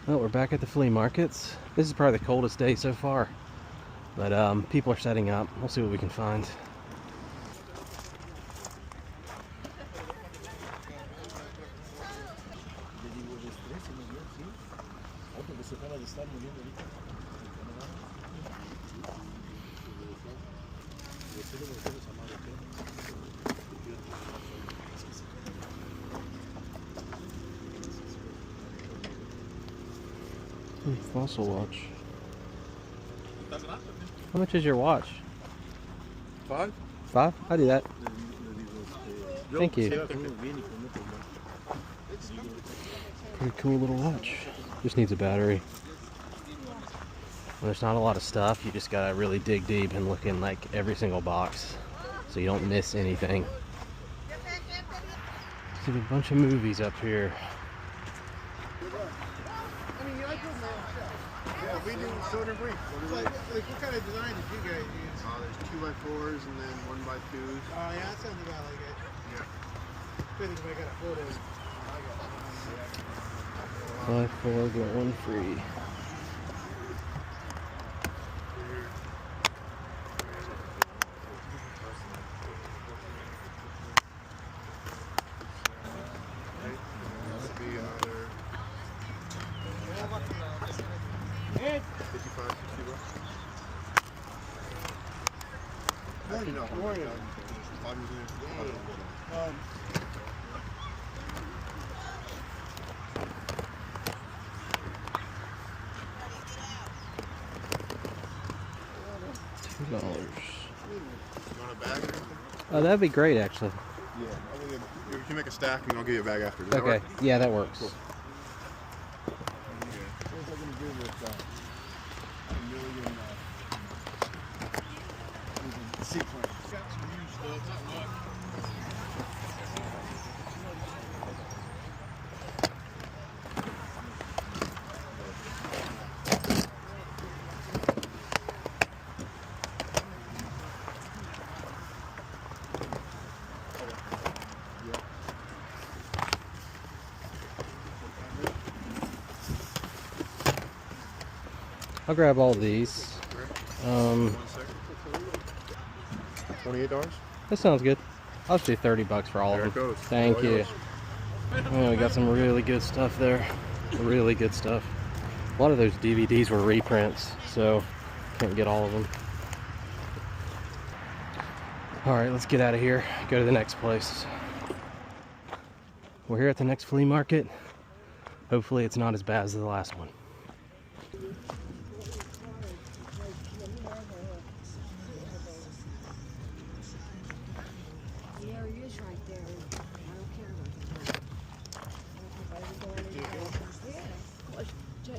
Well, we're back at the flea markets. This is probably the coldest day so far, but people are setting up. We'll see what we can find. Fossil watch. How much is your watch? $5? $5? I'll do that. Thank you. Pretty cool little watch. Just needs a battery. There's not a lot of stuff. You just gotta really dig deep and look in like every single box so you don't miss anything. There's a bunch of movies up here. We do shorter brief. Like what kind of design did you guys use? There's 2x4s and then 1x2s. Oh yeah, that sounds about like it. Yeah. Good if I got a photo. Buy 4, get 1 free. $2. You want a bag or anything? Oh, that'd be great, actually. Yeah, you can make a stack and I'll give you a bag after. Does that Okay, work? yeah, that works. Cool. I'll grab all these. $28? That sounds good. I'll just do $30 for all There of them. it goes. Thank All you. yours. Oh, we got some really good stuff there. Really good stuff. A lot of those DVDs were reprints, so can't get all of them. All right, let's get out of here. Go to the next place. We're here at the next flea market. Hopefully it's not as bad as the last one.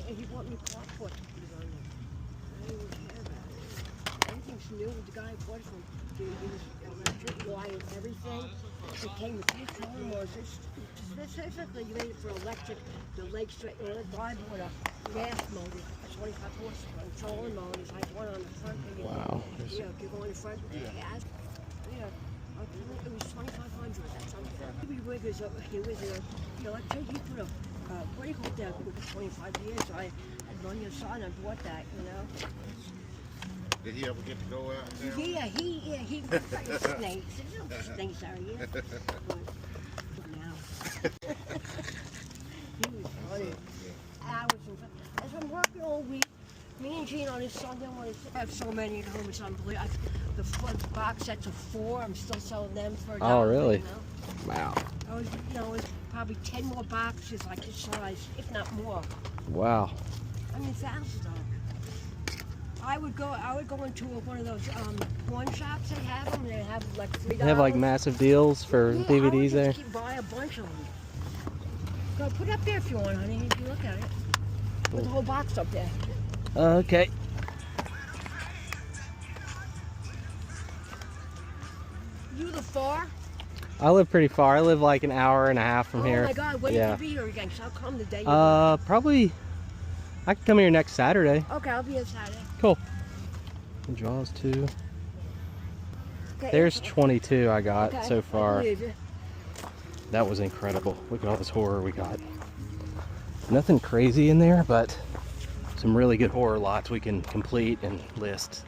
He bought me popcorn. I didn't care about it. Everything's new. The guy bought it from he was electric, wire, and everything. It came with 3 trolling motors. Specifically, you made it for electric, the leg straight. The guy bought a gas motor, 25 horsepower, trolling motors. I had one on the front. Wow. Yeah, you go in the front with the gas. Yeah. It was 2,500. That's unfair. He riggers up. He was you know, he put a what do you call that? For 25 years. So I had money aside and I bought that, you know. Did he ever get to go out there? Yeah, he got snakes. There's no snakes out here. But now. He was funny. Hours and as I'm working all week, me and Gene on this Sunday I have so many at home, it's unbelievable. The front box sets of 4, I'm still selling them for $1. Oh, really? You know? Wow. I was, you know, it's probably 10 more boxes like this size, if not more. Wow. I mean, thousands of them. I would go into one of those pawn shops. They have them. They have like $3. They have like massive deals for DVDs I would there. just buy a bunch of them. Go put it up there if you want, honey. If you look at it, put the whole box up there. Okay. You live far? I live pretty far. I live like an hour and a half from here. Oh my God, when yeah. did you be here again? So I'll come the day. Probably. I can come here next Saturday. Okay, I'll be here Saturday. Cool. Jaws 2. Okay. There's 22 I got Okay, so far. I believe you. That was incredible. Look at all this horror we got. Nothing crazy in there, but some really good horror lots we can complete and list.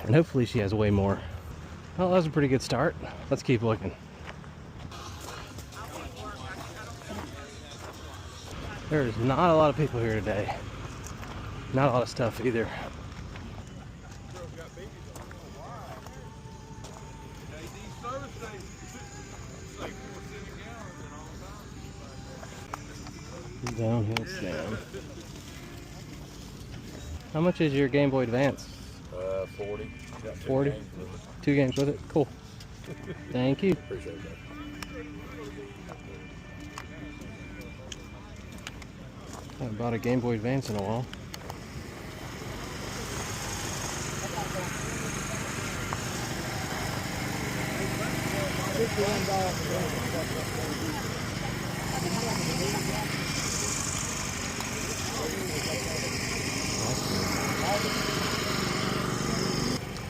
And hopefully she has way more. Well, that was a pretty good start. Let's keep looking. There's not a lot of people here today. Not a lot of stuff either. Downhill stand. How much is your Game Boy Advance? 40. 40? 2 games with it? Cool. Thank you. Appreciate that. I haven't bought a Game Boy Advance in a while.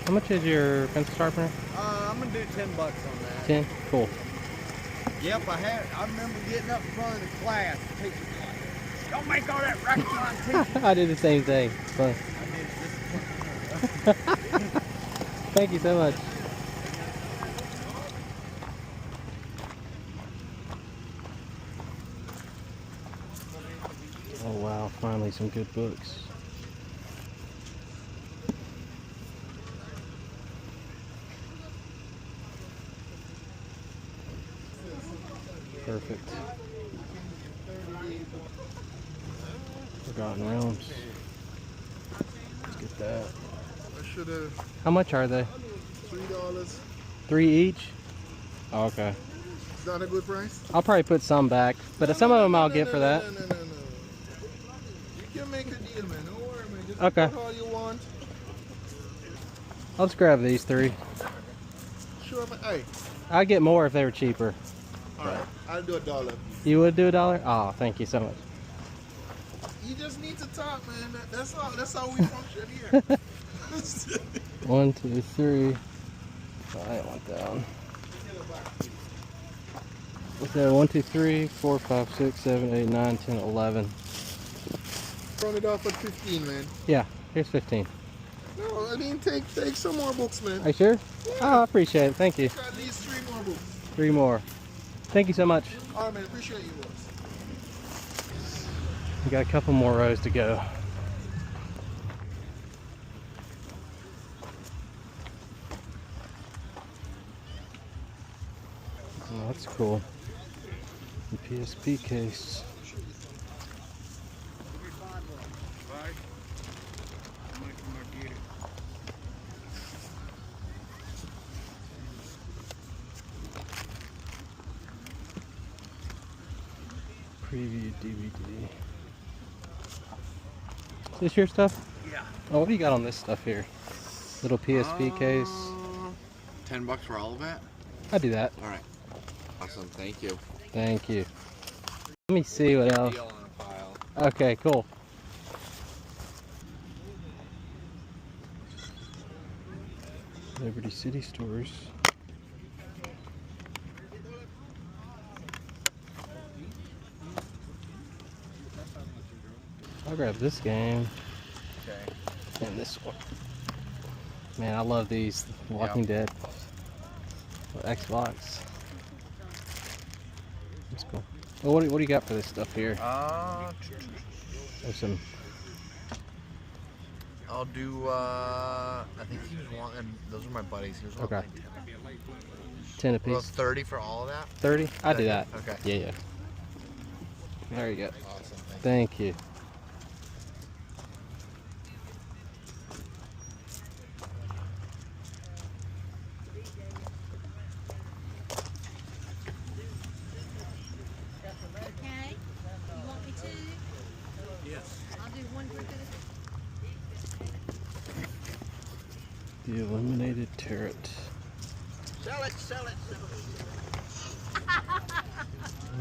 How much is your pencil sharpener? I'm gonna do $10 on that. 10? Cool. Yep, I remember getting up in front of the class. The teacher was like, don't make all that racket on teacher. I did the same thing. Fun. I did this. Thank you so much. Oh wow, finally some good books. Perfect. Forgotten Realms. Let's get that. I should have. How much are they? $3. 3 each? Oh, okay. Is that a good price? I'll probably put some back, but some of them I'll get for that. No. You can make a deal, man. Don't worry, man. Just Okay. put all you want. I'll just grab these 3. Sure, but hey. I'd get more if they were cheaper. Alright, I'll do $1. You would do $1? Oh, thank you so much. You just need to talk, man. That's how we function here. 1, 2, 3. Oh, I don't want that one. What's that? 1, 2, 3, 4, 5, 6, 7, 8, 9, 10, 11. Round it off at 15, man. Yeah, here's 15. No, I mean take some more books, man. Are you sure? Yeah. Oh, I appreciate it. Thank you. Got at least 3 more books. 3 more. Thank you so much. Alright, man. Appreciate you, boys. We got a couple more rows to go. Oh, that's cool. The PSP case. Preview DVD. Is this your stuff? Yeah. Oh, what do you got on this stuff here? Little PSP case. $10 for all of it? I'll do that. Alright. Awesome, thank you. Thank you. Let me see what else. Deal on a file. Okay, cool. Liberty City Stores. I'll grab this game Okay. and this one. Man, I love these Walking Dead. Xbox. That's cool. Well, what do you got for this stuff here? There's some. I'll do, I think he was wanting, those are my buddies. He was wanting Okay. like 10 a Well, piece. 30 for all of that? 30? I'll do that. Okay. Yeah. There you go. Awesome, Thank you. Okay. You want me to? Yes. I'll do one for good. The Illuminated Turret. Sell it, sell it, sell it.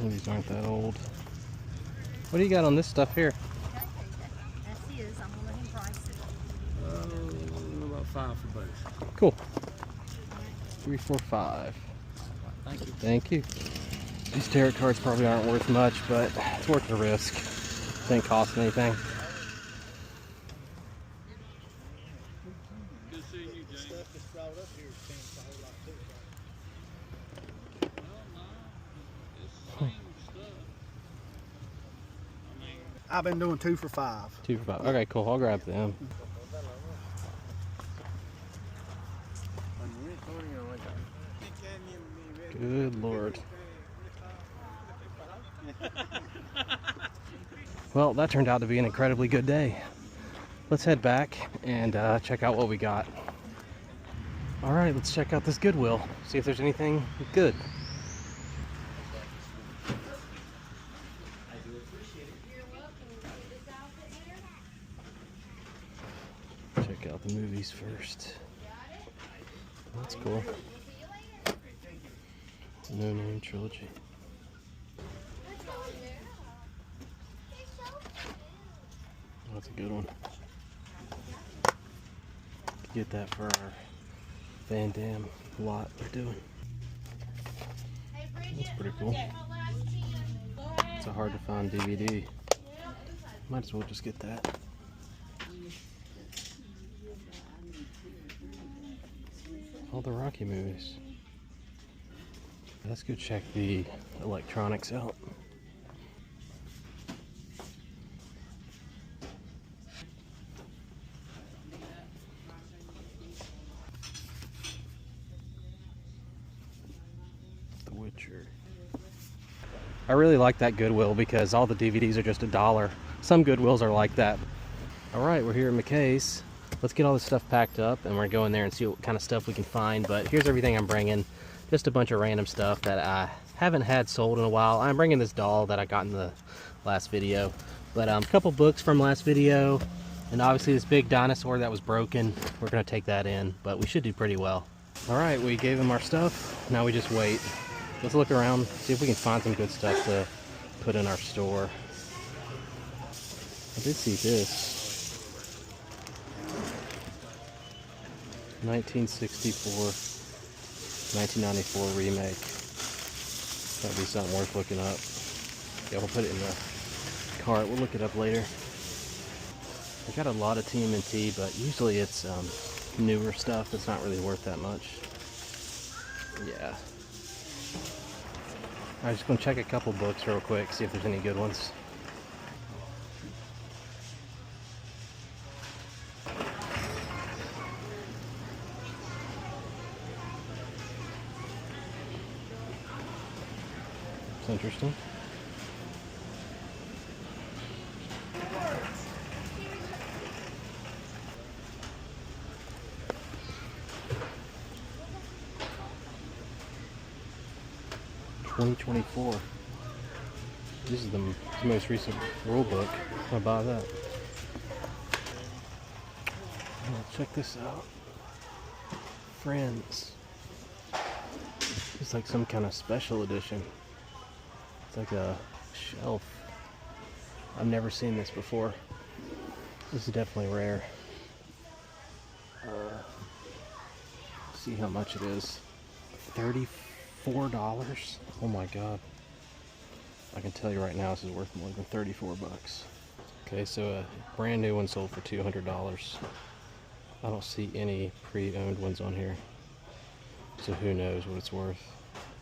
Oh, these aren't that old. What do you got on this stuff here? That's his. I'm gonna let him price it. About 5 for both. Cool. 3, 4, 5. Thank you. Thank you. These tarot cards probably aren't worth much, but it's worth the risk. Didn't cost anything. Good seeing you, James. Stuff that's brought up here is paying for a whole lot too. Well, no, it's the same stuff. I mean, I've been doing 2 for $5. 2 for $5. Okay, cool. I'll grab them. Good Lord. Well, that turned out to be an incredibly good day. Let's head back and check out what we got. All right, let's check out this Goodwill. See if there's anything good. Check out the movies first. That's cool. No Name Trilogy. That's a good one. Get that for our Van Damme lot we're doing. That's pretty cool. It's a hard to find DVD. Might as well just get that. All the Rocky movies. Let's go check the electronics out. The Witcher. I really like that Goodwill because all the DVDs are just $1. Some Goodwills are like that. All right, we're here at McKay's. Let's get all this stuff packed up and we're gonna go in there and see what kind of stuff we can find. But here's everything I'm bringing. Just a bunch of random stuff that I haven't had sold in a while. I'm bringing this doll that I got in the last video. But a couple books from last video. And obviously this big dinosaur that was broken. We're gonna take that in, but we should do pretty well. All right, we gave him our stuff. Now we just wait. Let's look around, see if we can find some good stuff to put in our store. I did see this. 1964, 1994 remake. That'd be something worth looking up. Yeah, we'll put it in the cart. We'll look it up later. I got a lot of TMNT, but usually it's newer stuff that's not really worth that much. Yeah. I'm just gonna check a couple books real quick, see if there's any good ones. It's interesting. $2024. This is the most recent rule book. I'll buy that. Oh, check this out. Friends. It's like some kind of special edition. It's like a shelf. I've never seen this before. This is definitely rare. See how much it is. $34. Oh my god. I can tell you right now this is worth more than 34 bucks. Okay, so a brand new one sold for $200. I don't see any pre-owned ones on here. So who knows what it's worth.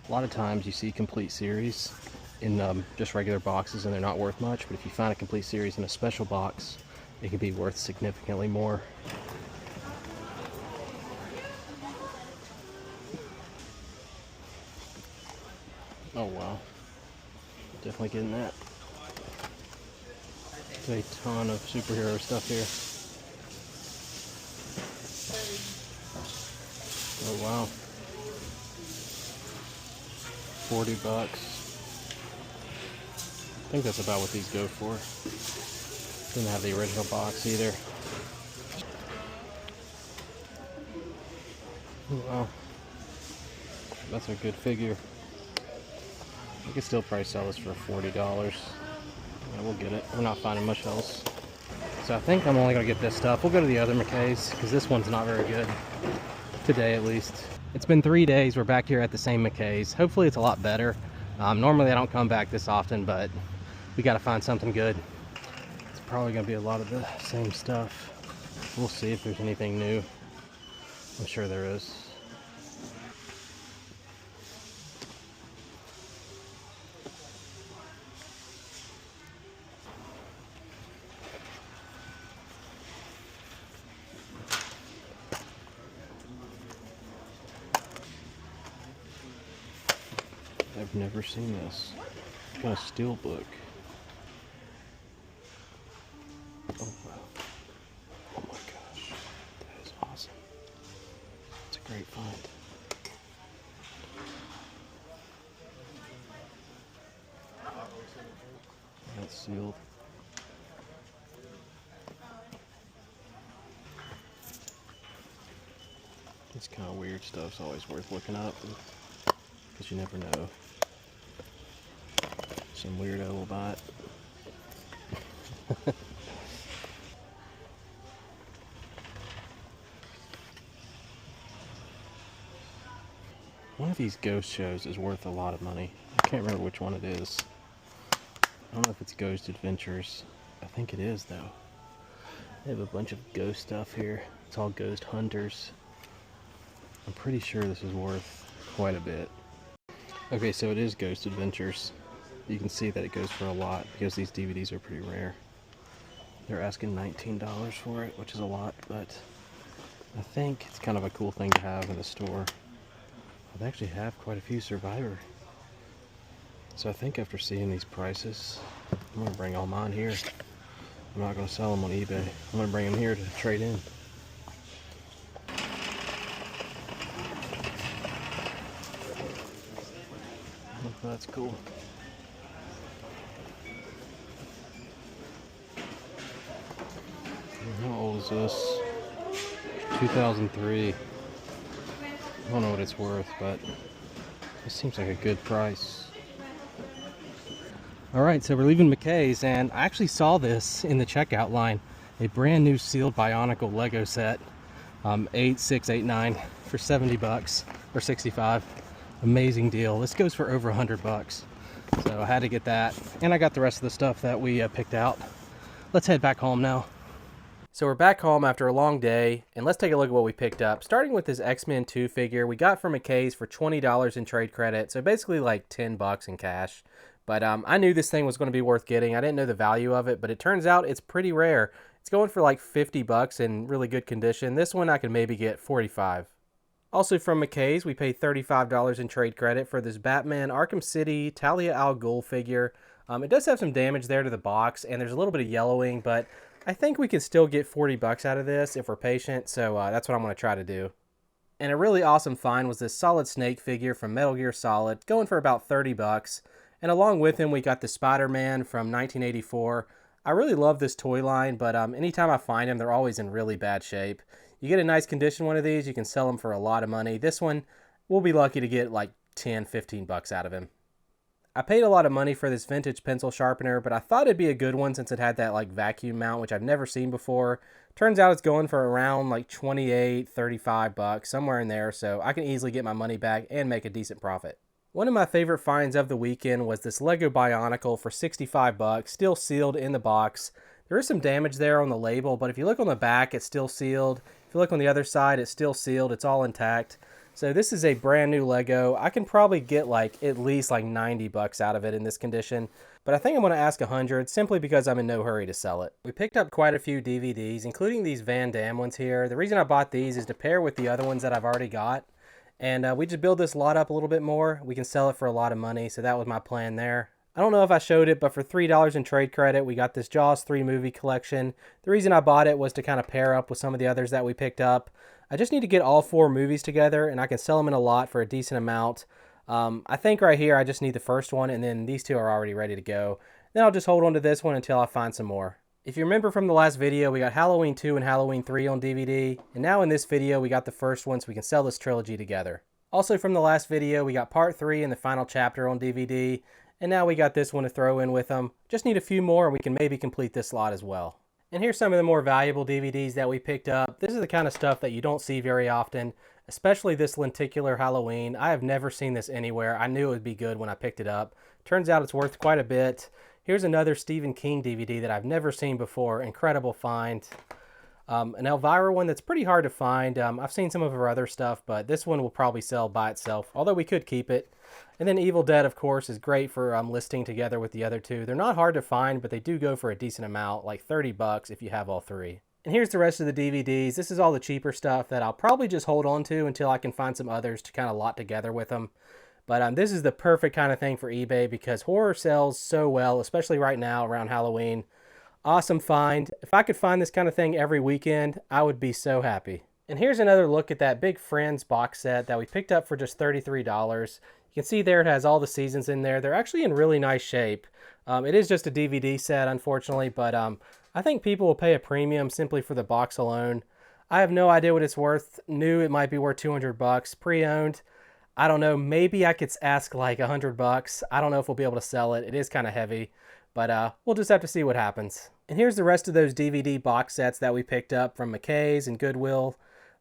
A lot of times you see complete series in just regular boxes and they're not worth much, but if you find a complete series in a special box, it can be worth significantly more. Oh wow, definitely getting that. There's a ton of superhero stuff here. Oh wow, 40 bucks. I think that's about what these go for. Didn't have the original box either. Oh wow, that's a good figure. We could still probably sell this for $40. Yeah, we'll get it. We're not finding much else. So I think I'm only going to get this stuff. We'll go to the other McKay's because this one's not very good. Today at least. It's been 3 days. We're back here at the same McKay's. Hopefully it's a lot better. Normally I don't come back this often, but we got to find something good. probably going to be a lot of the same stuff. We'll see if there's anything new. I'm sure there is. I've never seen this. It's kind of steel book. Oh wow. Oh my gosh. That is awesome. It's a great find. That's sealed. This kind of weird stuff's always worth looking up, because you never know. Some weirdo will buy it. One of these ghost shows is worth a lot of money. I can't remember which one it is. I don't know if it's Ghost Adventures. I think it is though. They have a bunch of ghost stuff here. It's all ghost hunters. I'm pretty sure this is worth quite a bit. Okay, so it is Ghost Adventures. You can see that it goes for a lot because these DVDs are pretty rare. They're asking $19 for it, which is a lot, but I think it's kind of a cool thing to have in the store. They actually have quite a few Survivor. So I think after seeing these prices, I'm going to bring all mine here. I'm not going to sell them on eBay. I'm going to bring them here to trade in. Oh, that's cool. How old is this? 2003. I don't know what it's worth, but it seems like a good price. Alright, so we're leaving McKay's, and I actually saw this in the checkout line. A brand new sealed Bionicle Lego set. 8, 6, 8, 9 for 70 bucks or 65. Amazing deal. This goes for over 100 bucks. So I had to get that. And I got the rest of the stuff that we picked out. Let's head back home now. So we're back home after a long day, and let's take a look at what we picked up. Starting with this X-Men 2 figure, we got from McKay's for $20 in trade credit, so basically like 10 bucks in cash. But I knew this thing was going to be worth getting. I didn't know the value of it, but it turns out it's pretty rare. It's going for like 50 bucks in really good condition. This one I could maybe get 45. Also from McKay's, we paid $35 in trade credit for this Batman Arkham City Talia al Ghul figure. It does have some damage there to the box, and there's a little bit of yellowing, but I think we can still get 40 bucks out of this if we're patient, so that's what I'm going to try to do. And a really awesome find was this Solid Snake figure from Metal Gear Solid, going for about 30 bucks. And along with him, we got the Spider-Man from 1984. I really love this toy line, but anytime I find them, they're always in really bad shape. You get a nice condition one of these, you can sell them for a lot of money. This one, we'll be lucky to get like 10, 15 bucks out of him. I paid a lot of money for this vintage pencil sharpener, but I thought it'd be a good one since it had that like vacuum mount, which I've never seen before. Turns out it's going for around like 28, 35 bucks, somewhere in there, so I can easily get my money back and make a decent profit. One of my favorite finds of the weekend was this Lego Bionicle for 65 bucks, still sealed in the box. There is some damage there on the label, but if you look on the back, it's still sealed. If you look on the other side, it's still sealed. It's all intact. So this is a brand new Lego. I can probably get like at least like 90 bucks out of it in this condition, but I think I'm going to ask 100 simply because I'm in no hurry to sell it. We picked up quite a few DVDs, including these Van Damme ones here. The reason I bought these is to pair with the other ones that I've already got. And we just build this lot up a little bit more. We can sell it for a lot of money, so that was my plan there. I don't know if I showed it, but for $3 in trade credit, we got this Jaws 3 movie collection. The reason I bought it was to kind of pair up with some of the others that we picked up. I just need to get all 4 movies together, and I can sell them in a lot for a decent amount. I think right here I just need the first one, and then these two are already ready to go. Then I'll just hold on to this one until I find some more. If you remember from the last video, we got Halloween 2 and Halloween 3 on DVD, and now in this video we got the first one so we can sell this trilogy together. Also from the last video, we got part 3 and the final chapter on DVD, and now we got this one to throw in with them. Just need a few more and we can maybe complete this lot as well. And here's some of the more valuable DVDs that we picked up. This is the kind of stuff that you don't see very often, especially this lenticular Halloween. I have never seen this anywhere. I knew it would be good when I picked it up. Turns out it's worth quite a bit. Here's another Stephen King DVD that I've never seen before. Incredible find. An Elvira one that's pretty hard to find. I've seen some of her other stuff, but this one will probably sell by itself, although we could keep it. And then Evil Dead, of course, is great for listing together with the other two. They're not hard to find, but they do go for a decent amount, like 30 bucks if you have all three. And here's the rest of the DVDs. This is all the cheaper stuff that I'll probably just hold on to until I can find some others to kind of lot together with them. But this is the perfect kind of thing for eBay because horror sells so well, especially right now around Halloween. Awesome find. If I could find this kind of thing every weekend, I would be so happy. And here's another look at that big Friends box set that we picked up for just $33. You can see there it has all the seasons in there. They're actually in really nice shape. It is just a DVD set, unfortunately, but I think people will pay a premium simply for the box alone. I have no idea what it's worth. New, it might be worth 200 bucks. Pre-owned, I don't know. Maybe I could ask like 100 bucks. I don't know if we'll be able to sell it. It is kind of heavy, but we'll just have to see what happens. And here's the rest of those DVD box sets that we picked up from McKay's and Goodwill.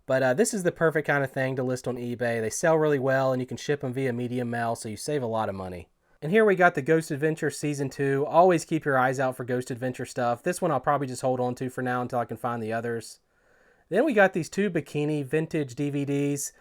But this is the perfect kind of thing to list on eBay. They sell really well, and you can ship them via medium mail, so you save a lot of money. And here we got the Ghost Adventure Season 2. Always keep your eyes out for Ghost Adventure stuff. This one I'll probably just hold on to for now until I can find the others. Then we got these two bikini vintage DVDs.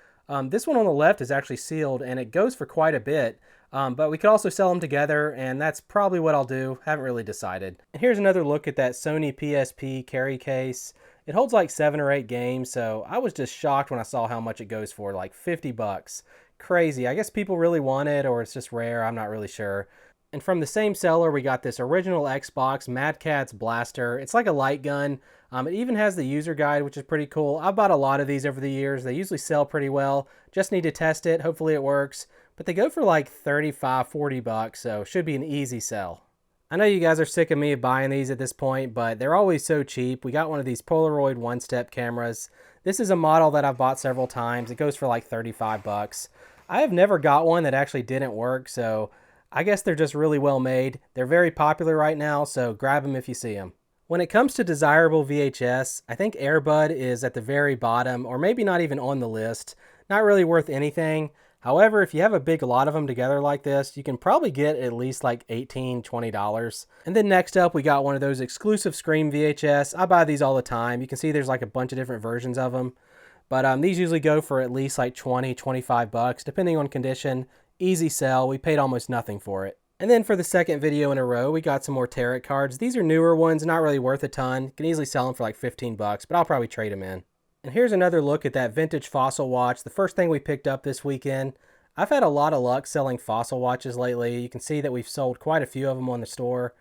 This one on the left is actually sealed, and it goes for quite a bit. But we could also sell them together, and that's probably what I'll do. Haven't really decided. And here's another look at that Sony PSP carry case. It holds like 7 or 8 games, so I was just shocked when I saw how much it goes for, like 50 bucks. Crazy. I guess people really want it, or it's just rare. I'm not really sure. And from the same seller, we got this original Xbox Mad Catz Blaster. It's like a light gun. It even has the user guide, which is pretty cool. I've bought a lot of these over the years. They usually sell pretty well. Just need to test it. Hopefully it works. But they go for like 35, 40 bucks, so should be an easy sell. I know you guys are sick of me buying these at this point, but they're always so cheap. We got one of these Polaroid one-step cameras. This is a model that I've bought several times. It goes for like 35 bucks. I have never got one that actually didn't work, so I guess they're just really well made. They're very popular right now, so grab them if you see them. When it comes to desirable VHS, I think Airbud is at the very bottom, or maybe not even on the list. Not really worth anything. However, if you have a big lot of them together like this, you can probably get at least like $18, $20. And then next up, we got one of those exclusive Scream VHS. I buy these all the time. You can see there's like a bunch of different versions of them. But these usually go for at least like 20, 25 bucks, depending on condition. Easy sell. We paid almost nothing for it. And then for the second video in a row, we got some more tarot cards. These are newer ones, not really worth a ton. Can easily sell them for like 15 bucks, but I'll probably trade them in. And here's another look at that vintage Fossil watch, the first thing we picked up this weekend. I've had a lot of luck selling Fossil watches lately. You can see that we've sold quite a few of them on the store.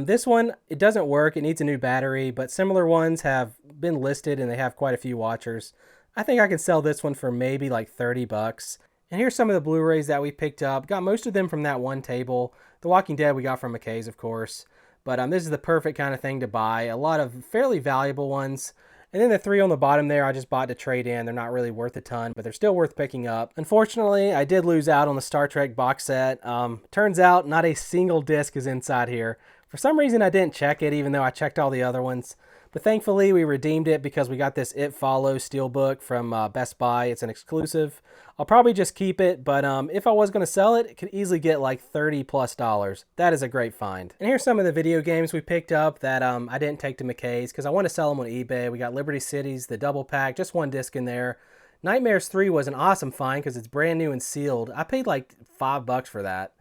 This one, it doesn't work. It needs a new battery, but similar ones have been listed and they have quite a few watchers. I think I can sell this one for maybe like 30 bucks. And here's some of the Blu-rays that we picked up. Got most of them from that one table. The Walking Dead we got from McKay's, of course. But this is the perfect kind of thing to buy. A lot of fairly valuable ones. And then the 3 on the bottom there I just bought to trade in. They're not really worth a ton, but they're still worth picking up. Unfortunately, I did lose out on the Star Trek box set. Turns out not a single disc is inside here. For some reason I didn't check it, even though I checked all the other ones. But thankfully we redeemed it because we got this It Follows steelbook from Best Buy. It's an exclusive. I'll probably just keep it, but if I was going to sell it, it could easily get like $30+. That is a great find. And here's some of the video games we picked up that I didn't take to McKay's because I want to sell them on eBay. We got Liberty Cities, the double pack, just 1 disc in there. Nightmares 3 was an awesome find because it's brand new and sealed. I paid like $5 for that.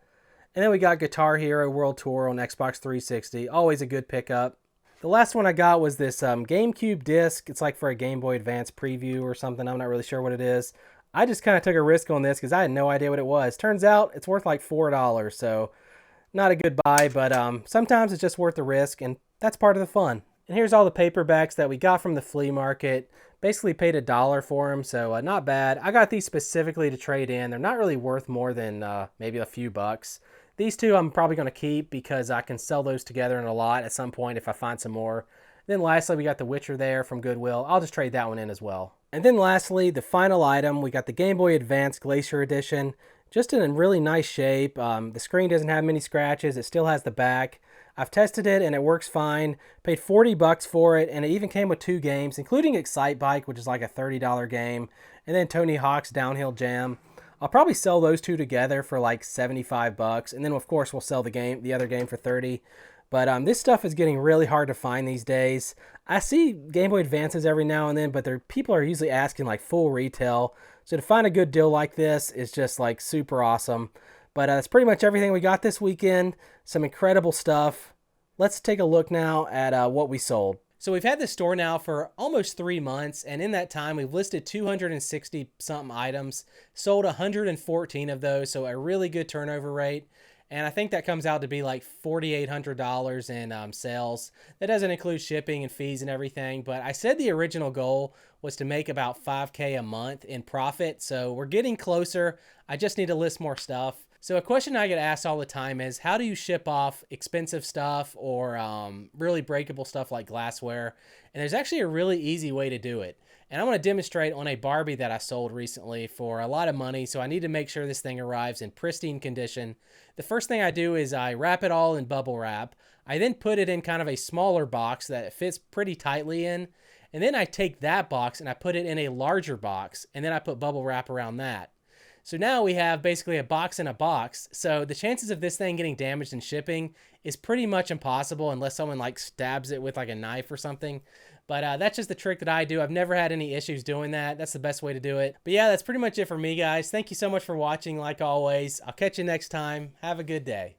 And then we got Guitar Hero World Tour on Xbox 360. Always a good pickup. The last one I got was this GameCube disc. It's like for a Game Boy Advance preview or something. I'm not really sure what it is. I just kind of took a risk on this because I had no idea what it was. Turns out it's worth like $4, so not a good buy, but sometimes it's just worth the risk, and that's part of the fun. And here's all the paperbacks that we got from the flea market. Basically paid $1 for them, so not bad. I got these specifically to trade in. They're not really worth more than maybe a few bucks. These 2 I'm probably going to keep because I can sell those together in a lot at some point if I find some more. Then lastly, we got The Witcher there from Goodwill. I'll just trade that one in as well. And then lastly, the final item, we got the Game Boy Advance Glacier Edition. Just in a really nice shape. The screen doesn't have many scratches. It still has the back. I've tested it and it works fine. Paid 40 bucks for it, and it even came with 2 games, including Excite Bike, which is like a $30 game, and then Tony Hawk's Downhill Jam. I'll probably sell those two together for like 75 bucks. And then of course we'll sell the other game for 30. But this stuff is getting really hard to find these days. I see Game Boy Advances every now and then, but people are usually asking like full retail. So to find a good deal like this is just like super awesome. But that's pretty much everything we got this weekend. Some incredible stuff. Let's take a look now at what we sold. So we've had this store now for almost 3 months, and in that time we've listed 260 something items, sold 114 of those, so a really good turnover rate. And I think that comes out to be like $4,800 in sales. That doesn't include shipping and fees and everything, but I said the original goal was to make about $5K a month in profit, so we're getting closer. I just need to list more stuff. So a question I get asked all the time is, how do you ship off expensive stuff or really breakable stuff like glassware? And there's actually a really easy way to do it. And I want to demonstrate on a Barbie that I sold recently for a lot of money, so I need to make sure this thing arrives in pristine condition. The first thing I do is I wrap it all in bubble wrap. I then put it in kind of a smaller box that it fits pretty tightly in. And then I take that box and I put it in a larger box, and then I put bubble wrap around that. So now we have basically a box in a box. So the chances of this thing getting damaged in shipping is pretty much impossible unless someone like stabs it with like a knife or something. But that's just the trick that I do. I've never had any issues doing that. That's the best way to do it. But yeah, that's pretty much it for me, guys. Thank you so much for watching like always. I'll catch you next time. Have a good day.